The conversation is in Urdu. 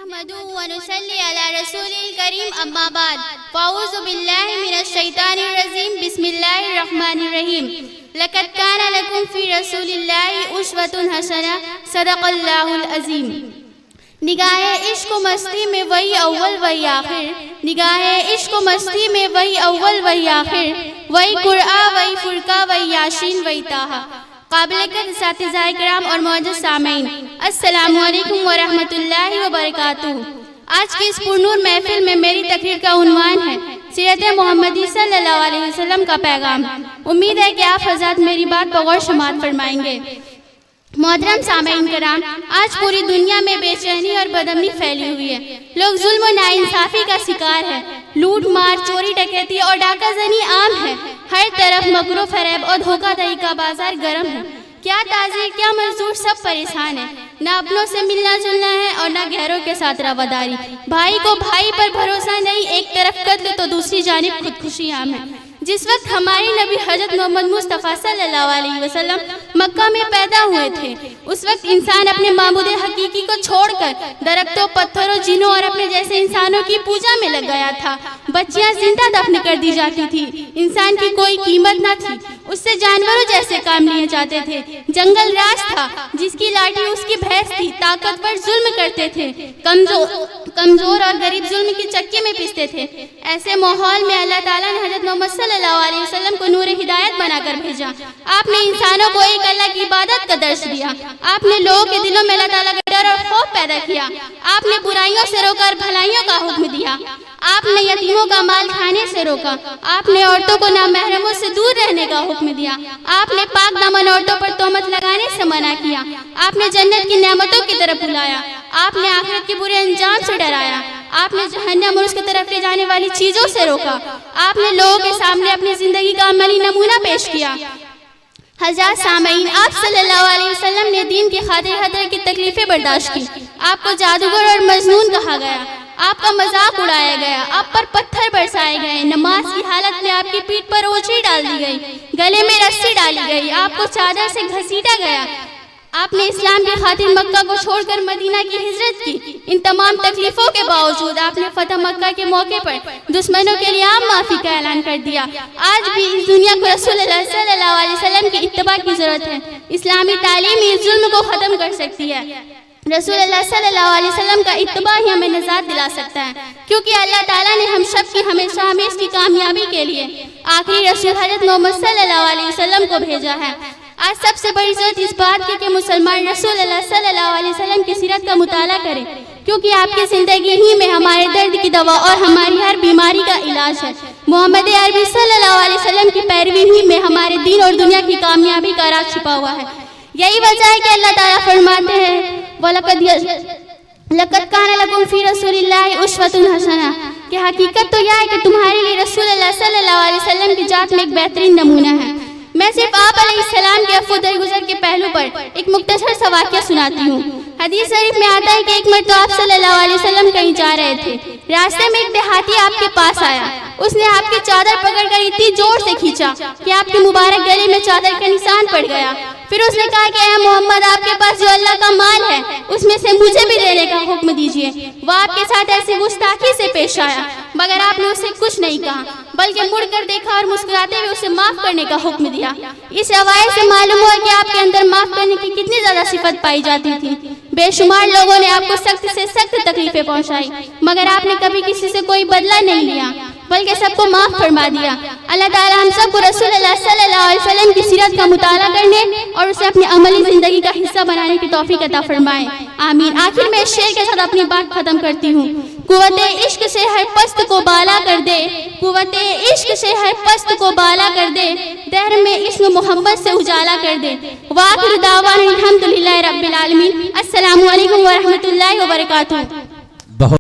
نحمده ونصلي على رسول الكريم اما بعد فاعوذ بالله من الشيطان الرجيم بسم الله الرحمن الرحيم لقد كان لكم في رسول الله اسوة حسنة صدق الله العظیم۔ نگاہ عشق و مستی میں وہی اول وہی آخر، نگاہ عشق و مستی میں وہی اول وہی آخر، وہی قرآن وہی فرقہ وہی یاسین وہی طٰہٰ۔ قابل قدر اساتذہ کرام اور معزز سامعین، السلام علیکم ورحمۃ اللہ وبرکاتہ۔ آج کی اس پرنور محفل میں میری تقریر کا عنوان ہے سیرت محمدی صلی اللہ علیہ وسلم کا پیغام۔ امید ہے کہ آپ حضرات میری بات پر غور سماعت فرمائیں گے۔ محترم سامعین کرام، آج پوری دنیا میں بے چینی اور بدامنی پھیلی ہوئی ہے۔ لوگ ظلم و ناانصافی کا شکار ہیں، لوٹ مار، چوری ڈکیتی اور ڈاکہ زنی عام ہے۔ ہر طرف مکر و فریب اور دھوکہ دہی کا بازار گرم ہے۔ کیا تاجر کیا مزدور سب پریشان ہیں، نہ اپنوں سے ملنا جلنا ہے اور نہ غیروں کے ساتھ رواداری۔ بھائی کو بھائی پر بھروسہ نہیں، ایک طرف قتل تو دوسری جانب خودکشی عام ہے۔ جس وقت ہمارے نبی حضرت محمد مصطفیٰ صلی اللہ علیہ وسلم مکہ میں پیدا ہوئے تھے، اس وقت انسان اپنے معبود حقیقی کو چھوڑ کر درختوں، پتھروں، جنوں اور اپنے جیسے انسانوں کی پوجا میں لگ گیا تھا۔ بچیاں زندہ دفن کر دی جاتی تھی، انسان کی کوئی قیمت نہ تھی، اس سے جانوروں جیسے کام لیے جاتے تھے۔ جنگل راج تھا، جس کی لاٹھی اس کی بھینس تھی۔ طاقتور ظلم کرتے تھے، کمزور اور غریب ظلم کی چکی میں پستے تھے۔ ایسے ماحول میں اللہ تعالیٰ نے حضرت محمد صلی اللہ علیہ وسلم کو نور ہدایت بنا کر بھیجا۔ آپ نے انسانوں کو ایک اللہ کی عبادت کا درس دیا۔ آپ نے لوگوں کے دلوں میں اللہ تعالیٰ کا ڈر اور خوف پیدا کیا۔ آپ نے برائیوں سے روکا اور بھلائیوں کا حکم دیا۔ آپ نے یتیموں کا مال کھانے سے روکا۔ آپ نے عورتوں کو نامحرموں سے دور رہنے کا حکم دیا۔ آپ نے پاک دامن عورتوں پر تہمت لگانے سے منع کیا۔ آپ نے جنت کی نعمتوں کی طرف بلایا۔ آپ نے آخرت کے برے انجام سے ڈرایا۔ آپ نے جہنم اور اس کی طرف لے جانے والی چیزوں سے روکا۔ آپ نے لوگوں کے سامنے اپنی زندگی کا عملی نمونہ پیش کیا۔ حضرات سامعین، آپ صلی اللہ علیہ وسلم نے دین کی خاطر ہر طرح کی تکلیفیں برداشت کی۔ آپ کو جادوگر اور مجنون کہا گیا، آپ کا مذاق اڑایا گیا، آپ پر پتھر برسائے گئے، نماز کی حالت میں آپ کی پیٹھ پر اوچھی ڈال دی گئی، گلے میں رسی ڈالی گئی، آپ کو چادر سے گھسیٹا گیا۔ آپ نے اسلام کی خاطر مکہ کو چھوڑ کر مدینہ کی ہجرت کی۔ ان تمام تکلیفوں کے باوجود آپ نے فتح مکہ کے موقع پر دشمنوں کے لیے عام معافی کا اعلان کر دیا۔ آج بھی اس دنیا کو رسول اللہ صلی اللہ علیہ وسلم کی اتباع کی ضرورت ہے۔ اسلامی تعلیم اس ظلم کو ختم کر سکتی ہے۔ رسول اللہ صلی اللہ علیہ وسلم کا اتباع ہی ہمیں نجات دلا سکتا ہے، کیونکہ اللہ تعالیٰ نے ہم سب کی ہمیشہ ہمیش کی کامیابی کے لیے آخری رسول حضرت محمد صلی اللہ علیہ وسلم کو بھیجا ہے۔ آج سب سے بڑی ضرورت اس بات کی کہ مسلمان رسول اللہ صلی اللہ علیہ وسلم کی سیرت کا مطالعہ کریں، کیونکہ آپ کی زندگی ہی میں ہمارے درد کی دوا اور ہماری ہر بیماری کا علاج ہے۔ محمد عربی صلی اللہ علیہ وسلم کی پیروی ہی میں ہمارے دین اور دنیا کی کامیابی کا راز چھپا ہوا ہے۔ یہی وجہ ہے کہ اللہ تعالیٰ فرماتے ہیں لَقَدْ كَانَ لَكُمْ فِي رَسُولِ اللَّهِ أُسْوَةٌ حَسَنَةٌ کہ حقیقت تو یہ ہے کہ تمہارے لیے رسول اللہ صلی اللہ علیہ وسلم کی ذات میں ایک بہترین نمونہ ہے۔ میں صرف آپ علیہ السلام کے عفو درگزر کے پہلو پر ایک مختصر سا واقعہ سناتی ہوں۔ حدیث شریف میں آتا ہے کہ ایک مرتبہ آپ صلی اللہ علیہ وسلم کہیں جا رہے تھے، راستے میں ایک دیہاتی آپ کے پاس آیا۔ اس نے آپ کی چادر پکڑ کر اتنی زور سے کھینچا کہ آپ کے مبارک گلے میں چادر کا نشان پڑ گیا۔ پھر اس نے کہا کہ اے محمد، آپ کے پاس جو اللہ کا مال ہے اس میں سے مجھے بھی دینے کا حکم دیجیے۔ وہ آپ کے ساتھ ایسی گستاخی سے پیش آیا، مگر آپ نے اسے کچھ نہیں کہا، بلکہ مڑ کر دیکھا اور مسکراتے ہوئے اسے معاف کرنے کا حکم دیا۔ اس روایت سے معلوم ہوا کہ آپ کے اندر معاف کرنے کی کتنی زیادہ صفت پائی جاتی تھی۔ بے شمار لوگوں نے آپ کو سخت سے سخت تکلیفیں پہنچائی، مگر آپ نے کبھی کسی سے کوئی بدلہ نہیں لیا، بلکہ سب کو معاف فرما دیا۔ اللہ تعالیٰ ہم سب کو رسول اللہ صلی اللہ علیہ وسلم کی سیرت کا مطالعہ کرنے اور اسے اپنی عملی زندگی کا حصہ بنانے کی توفیق عطا فرمائے، آمین۔ آخر میں اس شعر کے ساتھ اپنی بات ختم کرتی ہوں۔ قوت عشق سے ہر پست کو بالا کر دے، قوت عشق سے ہر پست کو بالا کر دے، دہر میں اسم محمد سے اجالا کر دے۔ وآخر دعوانا الحمدللہ رب العالمین۔ السلام علیکم ورحمۃ اللہ وبرکاتہ۔